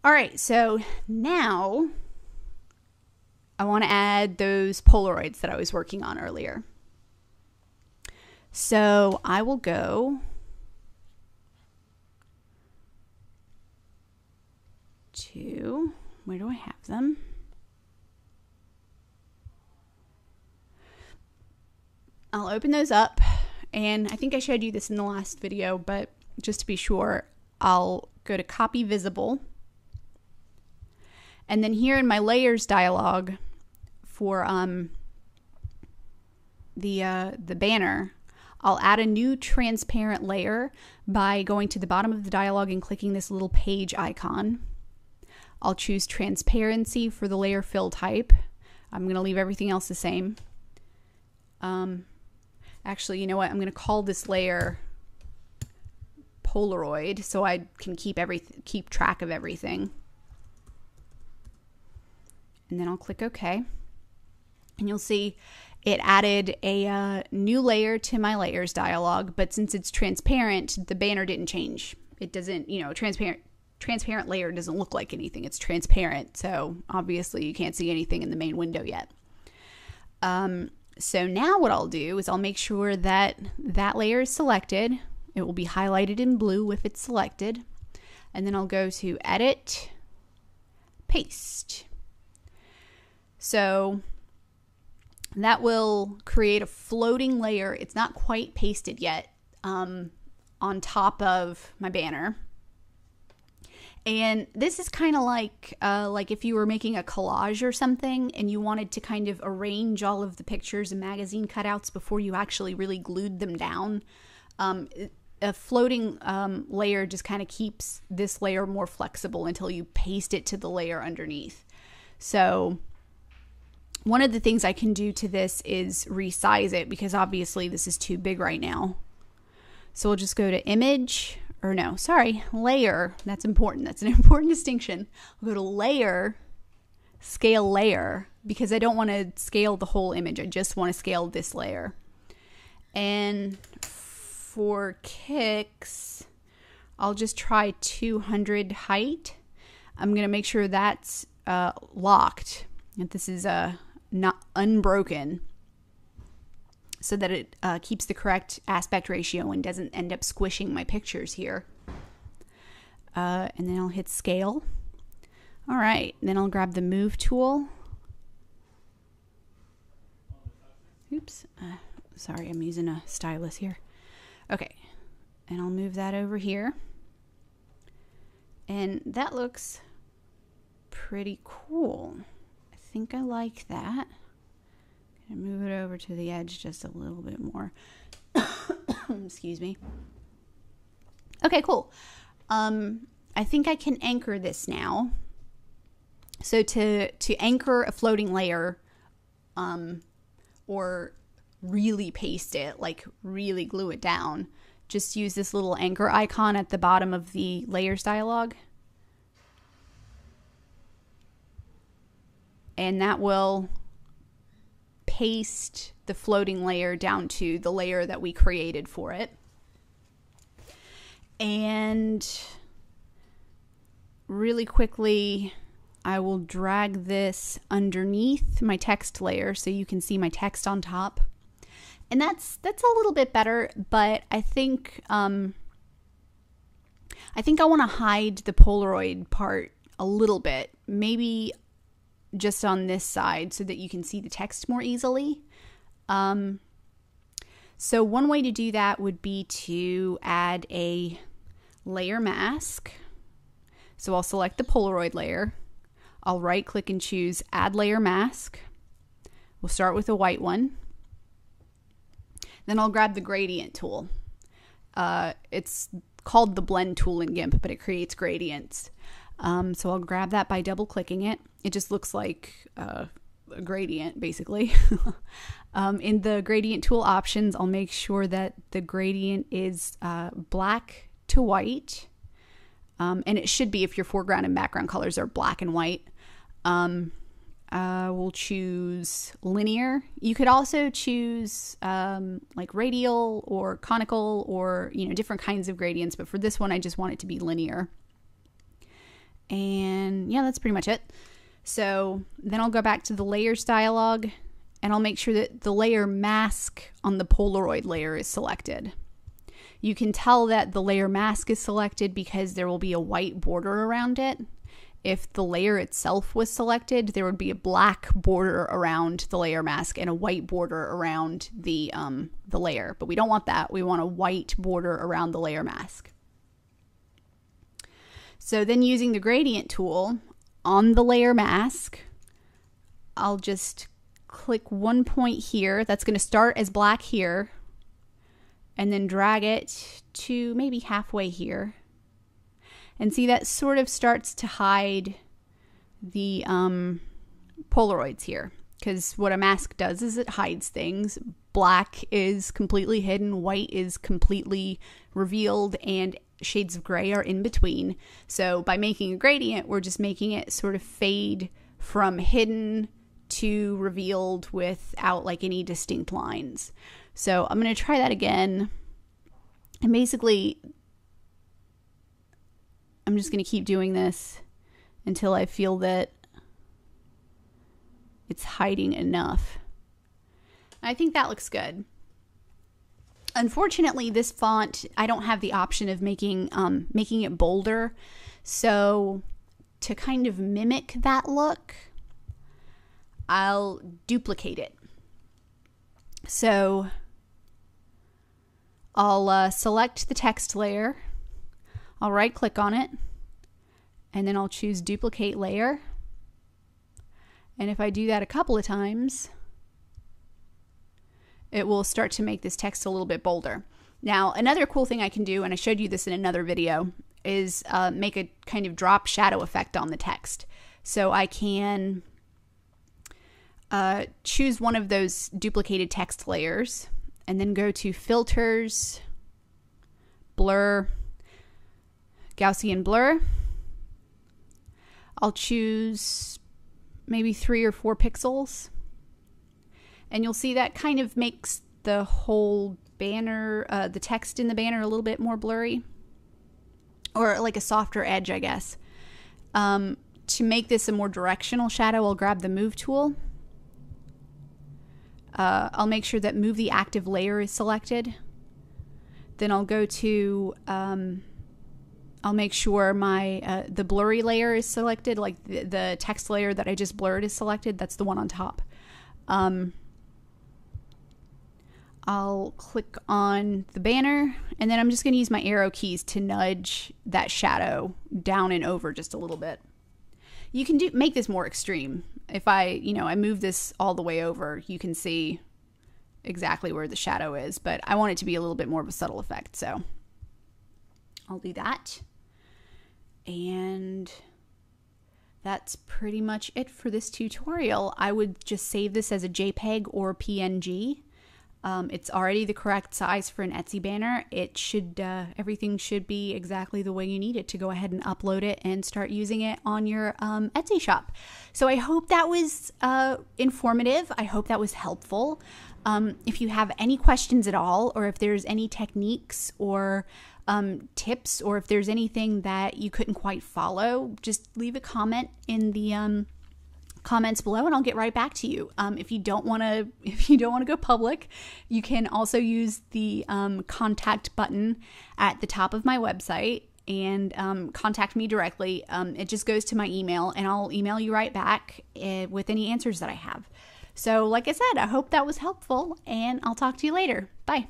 All right, so now I want to add those Polaroids that I was working on earlier. So I will go to, where do I have them? I'll open those up, and I think I showed you this in the last video, but just to be sure, I'll go to Copy Visible. And then here in my Layers dialog for the banner, I'll add a new transparent layer by going to the bottom of the dialog and clicking this little page icon. I'll choose transparency for the layer fill type. I'm going to leave everything else the same. Actually, you know what? I'm going to call this layer Polaroid so I can keep track of everything. And then I'll click OK. And you'll see it added a new layer to my layers dialog, but since it's transparent, the banner didn't change. It doesn't, you know, transparent layer doesn't look like anything. It's transparent, so obviously you can't see anything in the main window yet. So now what I'll do is I'll make sure that that layer is selected. It will be highlighted in blue if it's selected. And then I'll go to Edit, Paste. So that will create a floating layer. It's not quite pasted yet on top of my banner. And this is kind of like if you were making a collage or something and you wanted to kind of arrange all of the pictures and magazine cutouts before you actually really glued them down. A floating layer just kind of keeps this layer more flexible until you paste it to the layer underneath. So one of the things I can do to this is resize it because obviously this is too big right now. So we'll just go to Image, or no, sorry, Layer. That's important. That's an important distinction. We'll go to Layer, Scale Layer, because I don't want to scale the whole image. I just want to scale this layer. And for kicks, I'll just try 200 height. I'm going to make sure that's locked. That this is not unbroken, so that it keeps the correct aspect ratio and doesn't end up squishing my pictures here. And then I'll hit Scale. All right, then I'll grab the Move tool. Oops, sorry, I'm using a stylus here. Okay, and I'll move that over here. And that looks pretty cool. I think I like that. And move it over to the edge just a little bit more. Excuse me. Okay, cool. I think I can anchor this now. So to anchor a floating layer, or really paste it, like really glue it down, just use this little anchor icon at the bottom of the layers dialog. And that will paste the floating layer down to the layer that we created for it. And really quickly, I will drag this underneath my text layer so you can see my text on top. And that's a little bit better, but I think I want to hide the Polaroid part a little bit. Maybe just on this side so that you can see the text more easily. So one way to do that would be to add a layer mask. So I'll select the Polaroid layer. I'll right click and choose Add Layer Mask. We'll start with a white one. Then I'll grab the gradient tool. It's called the blend tool in GIMP, but it creates gradients. So I'll grab that by double clicking it. It just looks like a gradient, basically. In the gradient tool options, I'll make sure that the gradient is black to white. And it should be if your foreground and background colors are black and white. We'll choose linear. You could also choose like radial or conical or different kinds of gradients. But for this one, I just want it to be linear. And yeah, that's pretty much it. So then I'll go back to the layers dialog, and I'll make sure that the layer mask on the Polaroid layer is selected. You can tell that the layer mask is selected because there will be a white border around it. If the layer itself was selected, there would be a black border around the layer mask and a white border around the layer. But we don't want that. We want a white border around the layer mask. So then using the gradient tool on the layer mask, I'll just click one point here. That's going to start as black here, and then drag it to maybe halfway here. And see, that sort of starts to hide the Polaroids here, because what a mask does is it hides things. Black is completely hidden, white is completely revealed, and shades of gray are in between. So by making a gradient, we're just making it sort of fade from hidden to revealed without like any distinct lines. So I'm going to try that again. And basically, I'm just going to keep doing this until I feel that it's hiding enough. I think that looks good. Unfortunately, this font, I don't have the option of making it bolder. So to kind of mimic that look, I'll duplicate it. So I'll select the text layer. I'll right click on it, and then I'll choose duplicate layer. And if I do that a couple of times, it will start to make this text a little bit bolder. Now, another cool thing I can do, and I showed you this in another video, is make a kind of drop shadow effect on the text. So I can choose one of those duplicated text layers and then go to Filters, Blur, Gaussian Blur. I'll choose maybe 3 or 4 pixels. And you'll see that kind of makes the whole banner, the text in the banner, a little bit more blurry. Or like a softer edge, I guess. To make this a more directional shadow, I'll grab the Move tool. I'll make sure that Move the Active Layer is selected. Then I'll go to, I'll make sure my the blurry layer is selected, like the text layer that I just blurred is selected. That's the one on top. I'll click on the banner, and then I'm just going to use my arrow keys to nudge that shadow down and over just a little bit. You can make this more extreme. If I move this all the way over, you can see exactly where the shadow is, but I want it to be a little bit more of a subtle effect, so I'll do that. And that's pretty much it for this tutorial. I would just save this as a JPEG or PNG. It's already the correct size for an Etsy banner. It should, everything should be exactly the way you need it to go ahead and upload it and start using it on your Etsy shop. So I hope that was informative. I hope that was helpful. If you have any questions at all, or if there's any techniques or tips, or if there's anything that you couldn't quite follow, just leave a comment in the comments below, and I'll get right back to you. If you don't want to go public, you can also use the contact button at the top of my website and contact me directly. It just goes to my email, and I'll email you right back with any answers that I have. So like I said, I hope that was helpful, and I'll talk to you later. Bye.